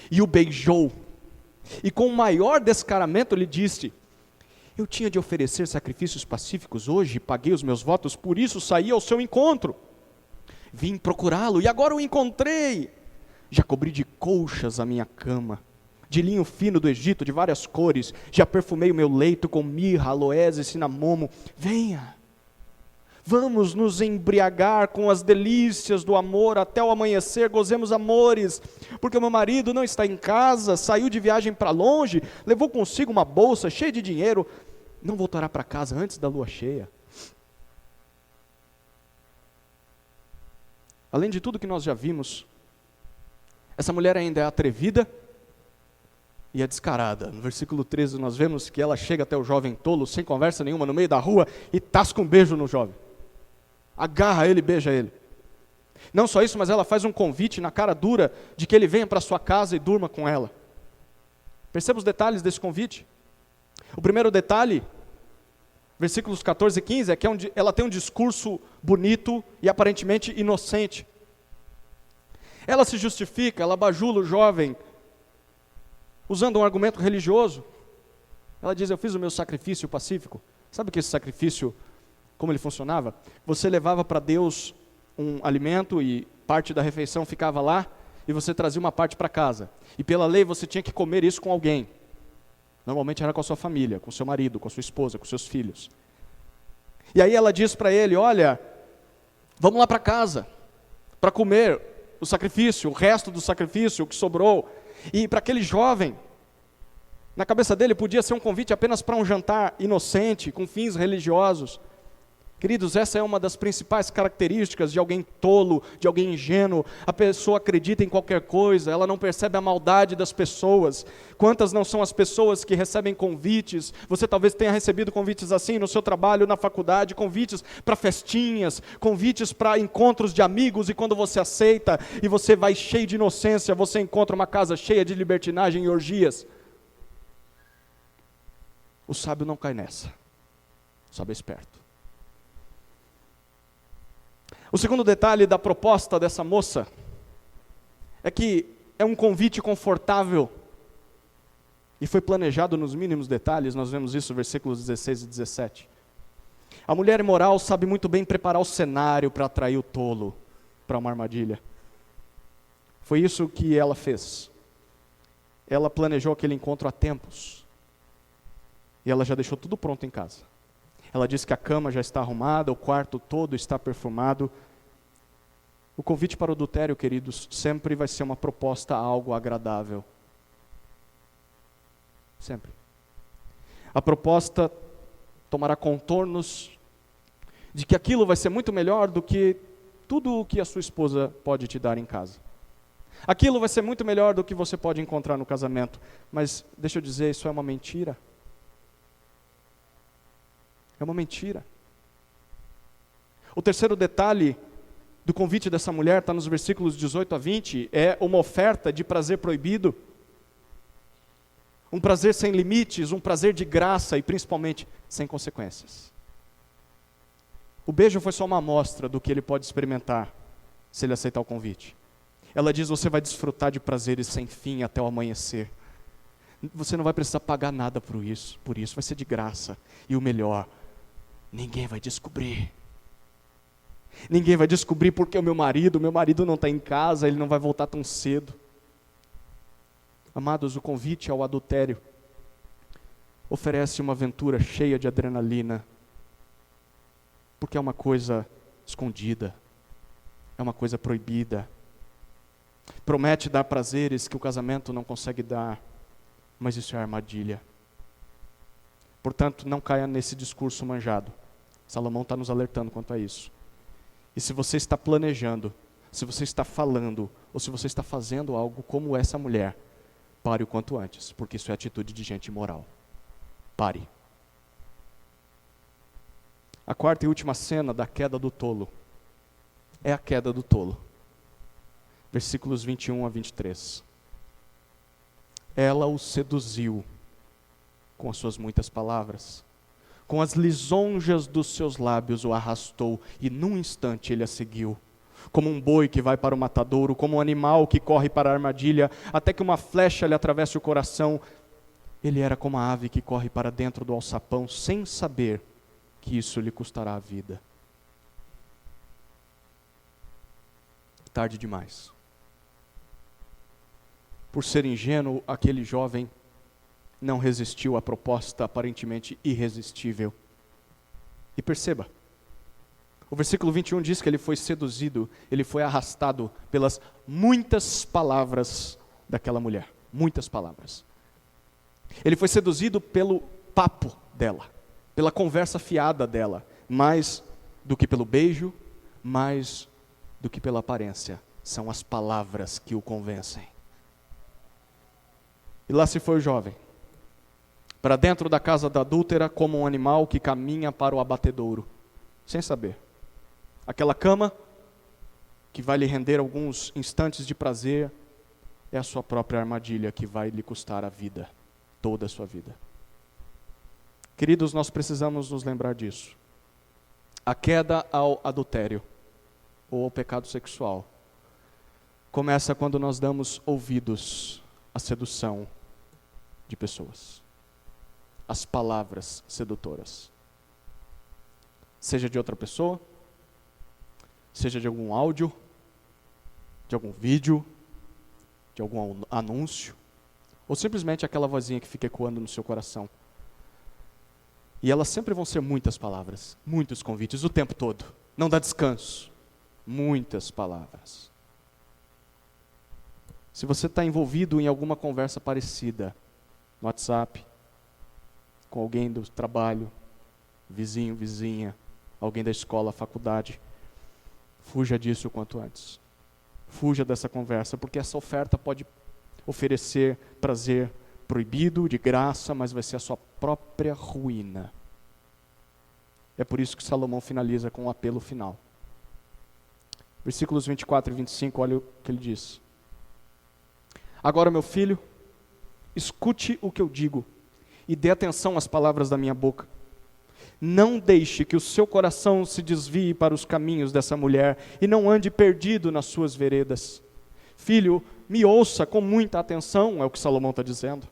e o beijou, e com o maior descaramento lhe disse: eu tinha de oferecer sacrifícios pacíficos hoje, paguei os meus votos, por isso saí ao seu encontro. Vim procurá-lo e agora o encontrei. Já cobri de colchas a minha cama, de linho fino do Egito, de várias cores. Já perfumei o meu leito com mirra, aloés e cinamomo. Venha, vamos nos embriagar com as delícias do amor até o amanhecer, gozemos amores, porque o meu marido não está em casa, saiu de viagem para longe, levou consigo uma bolsa cheia de dinheiro, não voltará para casa antes da lua cheia. Além de tudo que nós já vimos, essa mulher ainda é atrevida e é descarada. No versículo 13 nós vemos que ela chega até o jovem tolo, sem conversa nenhuma, no meio da rua, e tasca um beijo no jovem. Agarra ele e beija ele. Não só isso, mas ela faz um convite na cara dura de que ele venha para sua casa e durma com ela. Perceba os detalhes desse convite. O primeiro detalhe, versículos 14 e 15, é que ela tem um discurso bonito e aparentemente inocente. Ela se justifica, ela bajula o jovem, usando um argumento religioso. Ela diz: eu fiz o meu sacrifício pacífico. Sabe que esse sacrifício, como ele funcionava? Você levava para Deus um alimento e parte da refeição ficava lá, e você trazia uma parte para casa. E pela lei você tinha que comer isso com alguém. Normalmente era com a sua família, com seu marido, com a sua esposa, com seus filhos. E aí ela diz para ele: olha, vamos lá para casa, para comer o sacrifício, o resto do sacrifício, o que sobrou. E para aquele jovem, na cabeça dele podia ser um convite apenas para um jantar inocente, com fins religiosos. Queridos, essa é uma das principais características de alguém tolo, de alguém ingênuo. A pessoa acredita em qualquer coisa, ela não percebe a maldade das pessoas. Quantas não são as pessoas que recebem convites? Você talvez tenha recebido convites assim no seu trabalho, na faculdade, convites para festinhas, convites para encontros de amigos, e quando você aceita e você vai cheio de inocência, você encontra uma casa cheia de libertinagem e orgias. O sábio não cai nessa. Sobe esperto. O segundo detalhe da proposta dessa moça é que é um convite confortável e foi planejado nos mínimos detalhes. Nós vemos isso nos versículos 16 e 17. A mulher imoral sabe muito bem preparar o cenário para atrair o tolo para uma armadilha. Foi isso que ela fez. Ela planejou aquele encontro há tempos. E ela já deixou tudo pronto em casa. Ela disse que a cama já está arrumada, o quarto todo está perfumado. O convite para o adultério, queridos, sempre vai ser uma proposta a algo agradável. Sempre. A proposta tomará contornos de que aquilo vai ser muito melhor do que tudo o que a sua esposa pode te dar em casa. Aquilo vai ser muito melhor do que você pode encontrar no casamento. Mas, deixa eu dizer, isso é uma mentira. É uma mentira. O terceiro detalhe do convite dessa mulher está nos versículos 18 a 20, é uma oferta de prazer proibido. Um prazer sem limites, um prazer de graça e principalmente sem consequências. O beijo foi só uma amostra do que ele pode experimentar se ele aceitar o convite. Ela diz, você vai desfrutar de prazeres sem fim até o amanhecer. Você não vai precisar pagar nada por isso, vai ser de graça. E o melhor, ninguém vai descobrir. Ninguém vai descobrir porque o meu marido não está em casa, ele não vai voltar tão cedo. Amados, o convite ao adultério oferece uma aventura cheia de adrenalina, porque é uma coisa escondida, é uma coisa proibida. Promete dar prazeres que o casamento não consegue dar, mas isso é armadilha. Portanto, não caia nesse discurso manjado. Salomão está nos alertando quanto a isso. E se você está planejando, se você está falando, ou se você está fazendo algo como essa mulher, pare o quanto antes, porque isso é atitude de gente imoral. Pare. A quarta e última cena da queda do tolo é a queda do tolo. Versículos 21 a 23. Ela o seduziu com as suas muitas palavras. Com as lisonjas dos seus lábios o arrastou, e num instante ele a seguiu. Como um boi que vai para o matadouro, como um animal que corre para a armadilha, até que uma flecha lhe atravesse o coração. Ele era como a ave que corre para dentro do alçapão, sem saber que isso lhe custará a vida. Tarde demais. Por ser ingênuo, aquele jovem não resistiu à proposta aparentemente irresistível. E perceba, o versículo 21 diz que ele foi seduzido, ele foi arrastado pelas muitas palavras daquela mulher. Muitas palavras. Ele foi seduzido pelo papo dela, pela conversa fiada dela, mais do que pelo beijo, mais do que pela aparência. São as palavras que o convencem. E lá se foi o jovem, para dentro da casa da adúltera, como um animal que caminha para o abatedouro, sem saber. Aquela cama, que vai lhe render alguns instantes de prazer, é a sua própria armadilha que vai lhe custar a vida, toda a sua vida. Queridos, nós precisamos nos lembrar disso. A queda ao adultério, ou ao pecado sexual, começa quando nós damos ouvidos à sedução de pessoas. As palavras sedutoras. Seja de outra pessoa, seja de algum áudio, de algum vídeo, de algum anúncio, ou simplesmente aquela vozinha que fica ecoando no seu coração. E elas sempre vão ser muitas palavras, muitos convites, o tempo todo. Não dá descanso. Muitas palavras. Se você está envolvido em alguma conversa parecida, no WhatsApp, com alguém do trabalho, vizinho, vizinha, alguém da escola, faculdade, fuja disso o quanto antes. Fuja dessa conversa, porque essa oferta pode oferecer prazer proibido, de graça, mas vai ser a sua própria ruína. É por isso que Salomão finaliza com um apelo final. Versículos 24 e 25, olha o que ele diz. Agora, meu filho, escute o que eu digo e dê atenção às palavras da minha boca. Não deixe que o seu coração se desvie para os caminhos dessa mulher e não ande perdido nas suas veredas. Filho, me ouça com muita atenção, é o que Salomão está dizendo.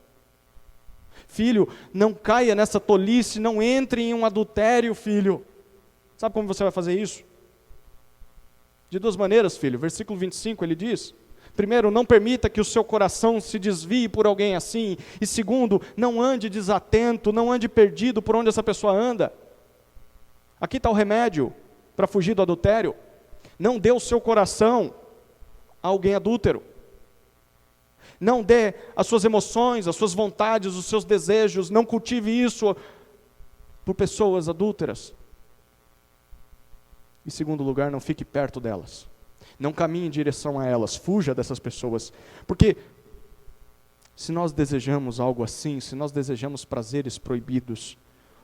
Filho, não caia nessa tolice, não entre em um adultério, filho. Sabe como você vai fazer isso? De duas maneiras, filho. Versículo 25, ele diz: primeiro, não permita que o seu coração se desvie por alguém assim. E segundo, não ande desatento, não ande perdido por onde essa pessoa anda. Aqui está o remédio para fugir do adultério. Não dê o seu coração a alguém adúltero. Não dê as suas emoções, as suas vontades, os seus desejos. Não cultive isso por pessoas adúlteras. Em segundo lugar, não fique perto delas. Não caminhe em direção a elas. Fuja dessas pessoas. Porque se nós desejamos algo assim, se nós desejamos prazeres proibidos,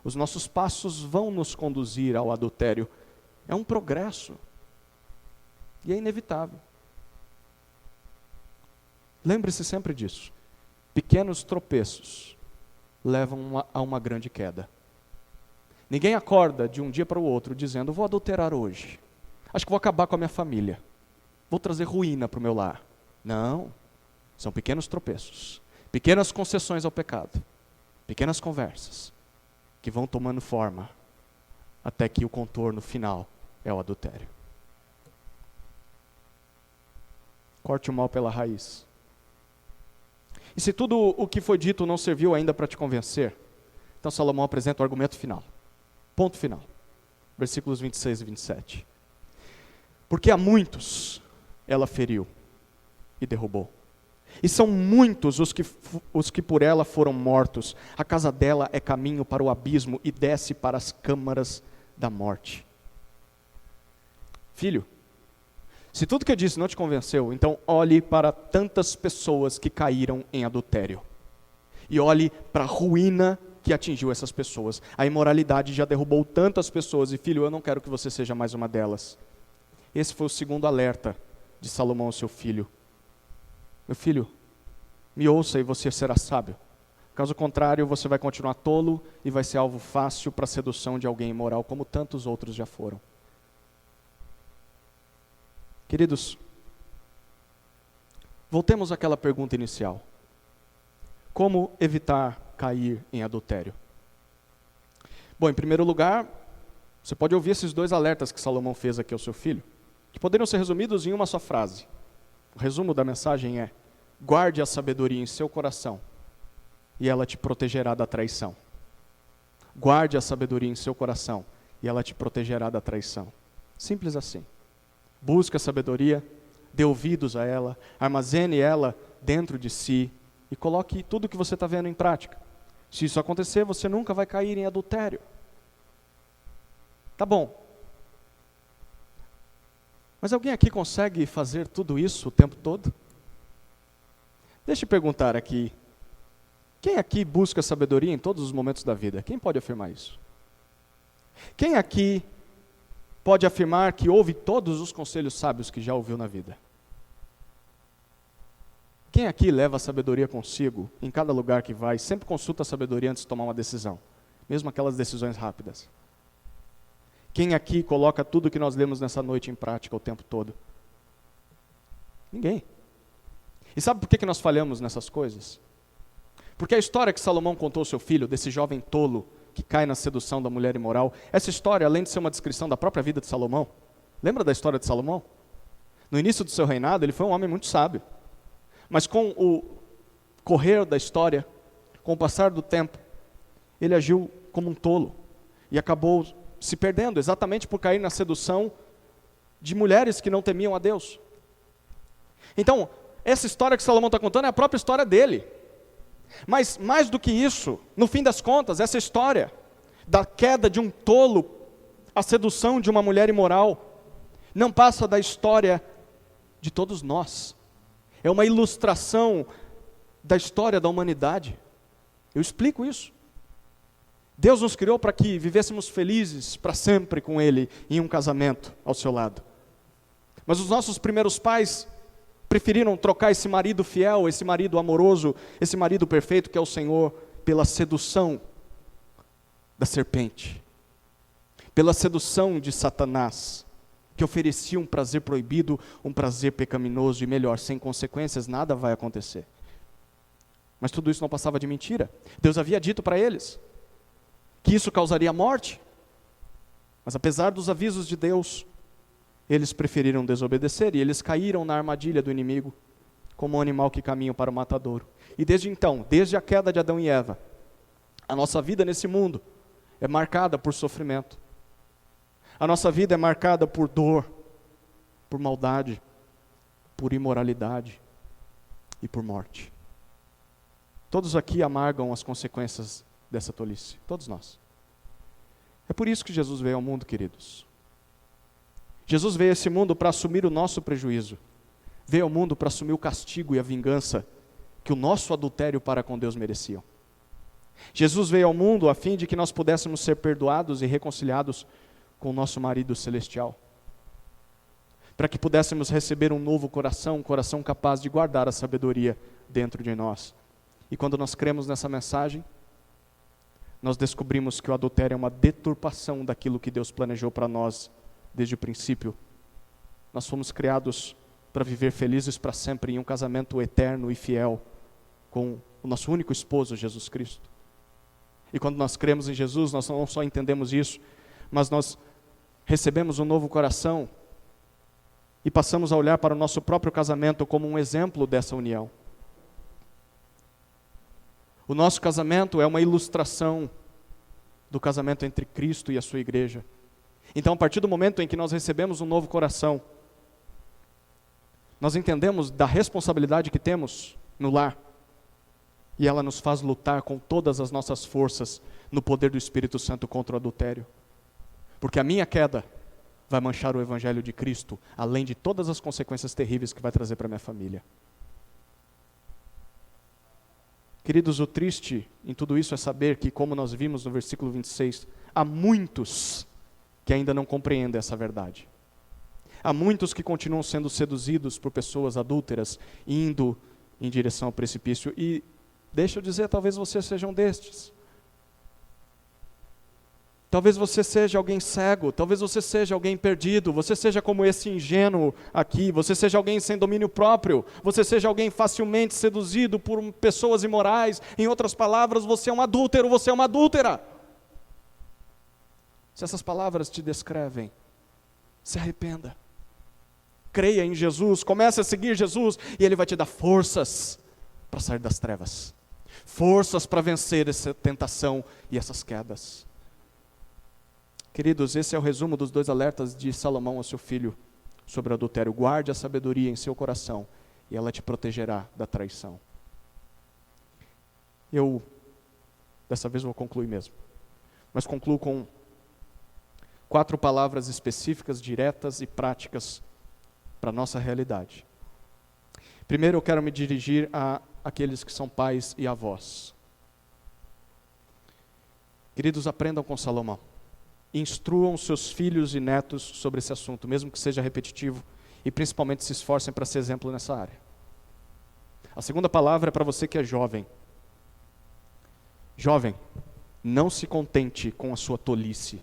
os nossos passos vão nos conduzir ao adultério. É um progresso. E é inevitável. Lembre-se sempre disso. Pequenos tropeços levam a uma grande queda. Ninguém acorda de um dia para o outro dizendo: vou adulterar hoje. Acho que vou acabar com a minha família. Vou trazer ruína para o meu lar. Não. São pequenos tropeços. Pequenas concessões ao pecado. Pequenas conversas que vão tomando forma até que o contorno final é o adultério. Corte o mal pela raiz. E se tudo o que foi dito não serviu ainda para te convencer, então Salomão apresenta o argumento final. Ponto final. Versículos 26 e 27. Porque a muitos ela feriu e derrubou. E são muitos os que por ela foram mortos. A casa dela é caminho para o abismo e desce para as câmaras da morte. Filho, se tudo que eu disse não te convenceu, então olhe para tantas pessoas que caíram em adultério. E olhe para a ruína que atingiu essas pessoas. A imoralidade já derrubou tantas pessoas. E filho, eu não quero que você seja mais uma delas. Esse foi o segundo alerta de Salomão ao seu filho. Meu filho, me ouça e você será sábio. Caso contrário, você vai continuar tolo e vai ser alvo fácil para a sedução de alguém imoral, como tantos outros já foram. Queridos, voltemos àquela pergunta inicial. Como evitar cair em adultério? Bom, em primeiro lugar, você pode ouvir esses dois alertas que Salomão fez aqui ao seu filho, que poderiam ser resumidos em uma só frase. O resumo da mensagem é: guarde a sabedoria em seu coração e ela te protegerá da traição. Guarde a sabedoria em seu coração e ela te protegerá da traição. Simples assim. Busque a sabedoria, dê ouvidos a ela, armazene ela dentro de si e coloque tudo o que você está vendo em prática. Se isso acontecer, você nunca vai cair em adultério. Tá bom. Mas alguém aqui consegue fazer tudo isso o tempo todo? Deixa eu perguntar aqui. Quem aqui busca sabedoria em todos os momentos da vida? Quem pode afirmar isso? Quem aqui pode afirmar que ouve todos os conselhos sábios que já ouviu na vida? Quem aqui leva a sabedoria consigo em cada lugar que vai, sempre consulta a sabedoria antes de tomar uma decisão, mesmo aquelas decisões rápidas? Quem aqui coloca tudo que nós lemos nessa noite em prática o tempo todo? Ninguém. E sabe por que nós falhamos nessas coisas? Porque a história que Salomão contou ao seu filho, desse jovem tolo que cai na sedução da mulher imoral, essa história, além de ser uma descrição da própria vida de Salomão, lembra da história de Salomão? No início do seu reinado, ele foi um homem muito sábio. Mas com o correr da história, com o passar do tempo, ele agiu como um tolo e acabou se perdendo, exatamente por cair na sedução de mulheres que não temiam a Deus. Então, essa história que Salomão está contando é a própria história dele. Mas, mais do que isso, no fim das contas, essa história da queda de um tolo, a sedução de uma mulher imoral, não passa da história de todos nós. É uma ilustração da história da humanidade. Eu explico isso. Deus nos criou para que vivêssemos felizes para sempre com Ele em um casamento ao seu lado. Mas os nossos primeiros pais preferiram trocar esse marido fiel, esse marido amoroso, esse marido perfeito que é o Senhor, pela sedução da serpente, pela sedução de Satanás, que oferecia um prazer proibido, um prazer pecaminoso e melhor, sem consequências, nada vai acontecer. Mas tudo isso não passava de mentira. Deus havia dito para eles que isso causaria morte. Mas apesar dos avisos de Deus, eles preferiram desobedecer e eles caíram na armadilha do inimigo, como um animal que caminha para o matadouro. E desde então, desde a queda de Adão e Eva, a nossa vida nesse mundo é marcada por sofrimento. A nossa vida é marcada por dor, por maldade, por imoralidade e por morte. Todos aqui amargam as consequências dessa tolice, todos nós. É por isso que Jesus veio ao mundo, queridos. Jesus veio a esse mundo para assumir o nosso prejuízo. Veio ao mundo para assumir o castigo e a vingança que o nosso adultério para com Deus mereciam. Jesus veio ao mundo a fim de que nós pudéssemos ser perdoados e reconciliados com o nosso marido celestial. Para que pudéssemos receber um novo coração, um coração capaz de guardar a sabedoria dentro de nós. E quando nós cremos nessa mensagem, nós descobrimos que o adultério é uma deturpação daquilo que Deus planejou para nós desde o princípio. Nós fomos criados para viver felizes para sempre em um casamento eterno e fiel com o nosso único esposo, Jesus Cristo. E quando nós cremos em Jesus, nós não só entendemos isso, mas nós recebemos um novo coração e passamos a olhar para o nosso próprio casamento como um exemplo dessa união. O nosso casamento é uma ilustração do casamento entre Cristo e a sua igreja. Então, a partir do momento em que nós recebemos um novo coração, nós entendemos da responsabilidade que temos no lar, e ela nos faz lutar com todas as nossas forças no poder do Espírito Santo contra o adultério. Porque a minha queda vai manchar o Evangelho de Cristo, além de todas as consequências terríveis que vai trazer para a minha família. Queridos, o triste em tudo isso é saber que, como nós vimos no versículo 26, há muitos que ainda não compreendem essa verdade. Há muitos que continuam sendo seduzidos por pessoas adúlteras, indo em direção ao precipício. E deixa eu dizer, talvez você seja um destes. Talvez você seja alguém cego, talvez você seja alguém perdido, você seja como esse ingênuo aqui, você seja alguém sem domínio próprio, você seja alguém facilmente seduzido por pessoas imorais. Em outras palavras, você é um adúltero, você é uma adúltera. Se essas palavras te descrevem, se arrependa. Creia em Jesus, comece a seguir Jesus e Ele vai te dar forças para sair das trevas. Forças para vencer essa tentação e essas quedas. Queridos, esse é o resumo dos 2 alertas de Salomão ao seu filho sobre o adultério. Guarde a sabedoria em seu coração e ela te protegerá da traição. Eu, dessa vez, vou concluir mesmo. Mas concluo com 4 palavras específicas, diretas e práticas para a nossa realidade. Primeiro, eu quero me dirigir a aqueles que são pais e avós. Queridos, aprendam com Salomão. Instruam seus filhos e netos sobre esse assunto, mesmo que seja repetitivo, e principalmente se esforcem para ser exemplo nessa área. A segunda palavra é para você que é jovem. Jovem, não se contente com a sua tolice.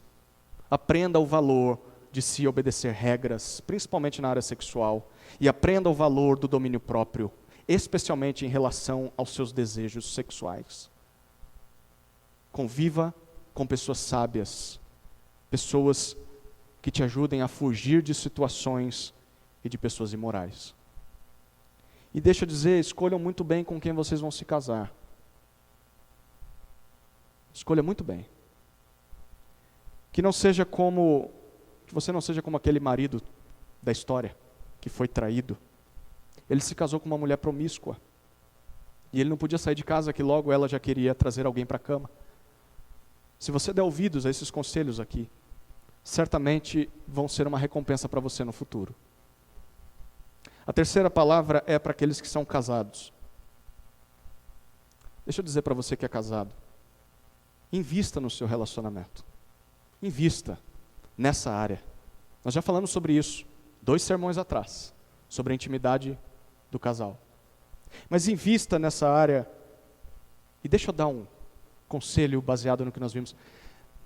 Aprenda o valor de se obedecer regras, principalmente na área sexual, e aprenda o valor do domínio próprio, especialmente em relação aos seus desejos sexuais. Conviva com pessoas sábias, pessoas que te ajudem a fugir de situações e de pessoas imorais. E deixa eu dizer, escolham muito bem com quem vocês vão se casar. Escolha muito bem. Que você não seja como aquele marido da história que foi traído. Ele se casou com uma mulher promíscua. E ele não podia sair de casa, que logo ela já queria trazer alguém para a cama. Se você der ouvidos a esses conselhos aqui, certamente vão ser uma recompensa para você no futuro. A terceira palavra é para aqueles que são casados. Deixa eu dizer para você que é casado. Invista no seu relacionamento. Invista nessa área. Nós já falamos sobre isso 2 sermões atrás, sobre a intimidade do casal. Mas invista nessa área, e deixa eu dar um conselho baseado no que nós vimos.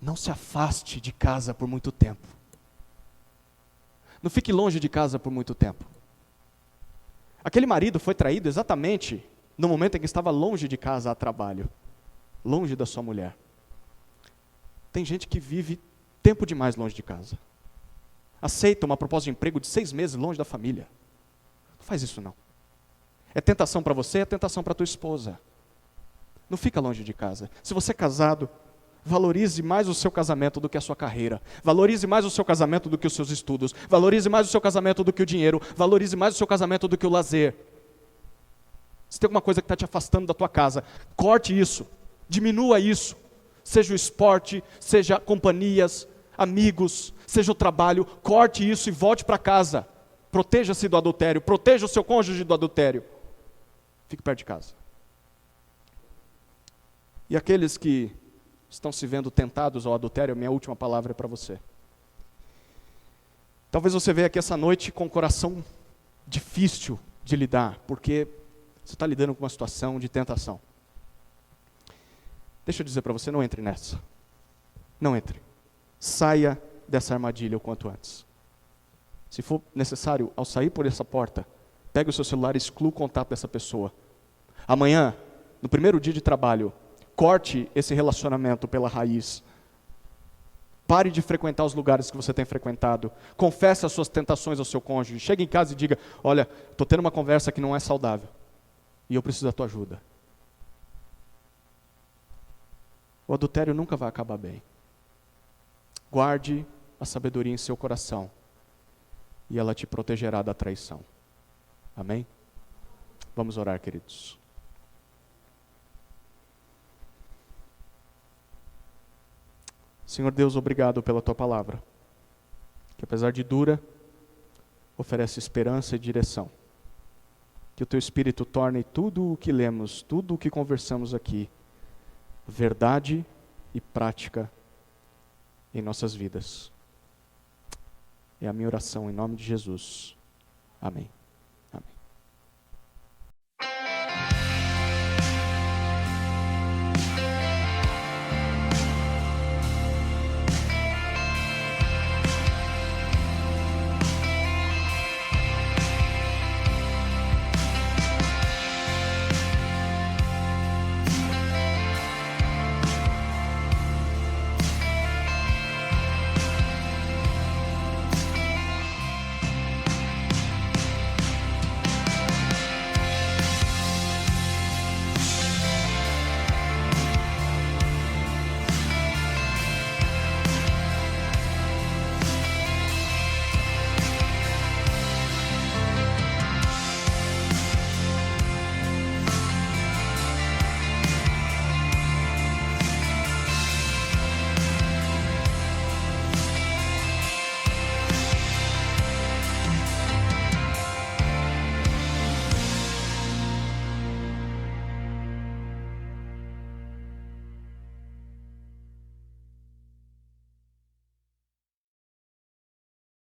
Não se afaste de casa por muito tempo. Não fique longe de casa por muito tempo. Aquele marido foi traído exatamente no momento em que estava longe de casa a trabalho, longe da sua mulher. Tem gente que vive tempo demais longe de casa. Aceita uma proposta de emprego de 6 meses longe da família. Não faz isso não. É tentação para você, é tentação para tua esposa. Não fica longe de casa. Se você é casado, valorize mais o seu casamento do que a sua carreira. Valorize mais o seu casamento do que os seus estudos. Valorize mais o seu casamento do que o dinheiro. Valorize mais o seu casamento do que o lazer. Se tem alguma coisa que está te afastando da tua casa, corte isso. Diminua isso. Seja o esporte, seja companhias, amigos, seja o trabalho. Corte isso e volte para casa. Proteja-se do adultério. Proteja o seu cônjuge do adultério. Fique perto de casa. E aqueles que estão se vendo tentados ao adultério, minha última palavra é para você. Talvez você veja aqui essa noite com um coração difícil de lidar, porque você está lidando com uma situação de tentação. Deixa eu dizer para você, não entre nessa. Não entre. Saia dessa armadilha o quanto antes. Se for necessário, ao sair por essa porta, pegue o seu celular e exclua o contato dessa pessoa. Amanhã, no primeiro dia de trabalho, corte esse relacionamento pela raiz. Pare de frequentar os lugares que você tem frequentado. Confesse as suas tentações ao seu cônjuge. Chegue em casa e diga, olha, estou tendo uma conversa que não é saudável. E eu preciso da tua ajuda. O adultério nunca vai acabar bem. Guarde a sabedoria em seu coração. E ela te protegerá da traição. Amém? Vamos orar, queridos. Senhor Deus, obrigado pela tua palavra, que apesar de dura, oferece esperança e direção. Que o teu Espírito torne tudo o que lemos, tudo o que conversamos aqui, verdade e prática em nossas vidas. É a minha oração em nome de Jesus. Amém.